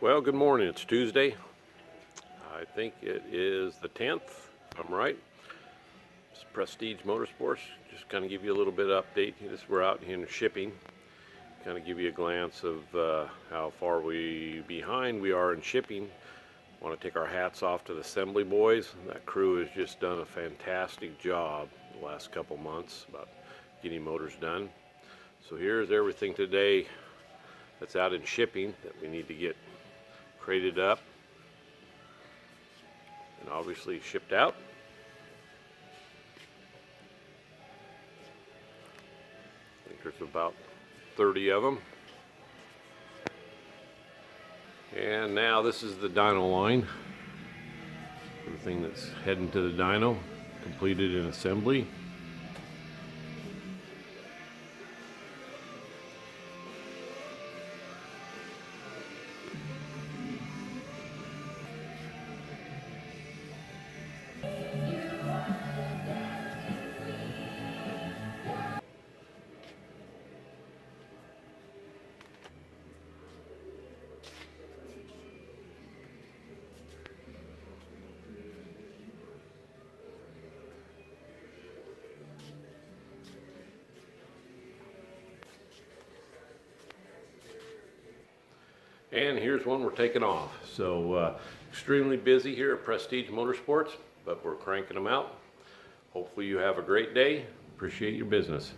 Well, good morning. It's Tuesday. I think it is the 10th, if I'm right. It's Prestige Motorsports. Just kind of give you a little bit of update. We're out in shipping. Kind of give you a glance of how far behind we are in shipping. Want to take our hats off to the assembly boys. That crew has just done a fantastic job the last couple months about getting motors done. So here's everything today that's out in shipping that we need to get crated up and obviously shipped out. I think there's about 30 of them. And now this is the dyno line. Everything that's heading to the dyno, completed in assembly. And here's one we're taking off. So extremely busy here at Prestige Motorsports, but we're cranking them out. Hopefully you have a great day. Appreciate your business.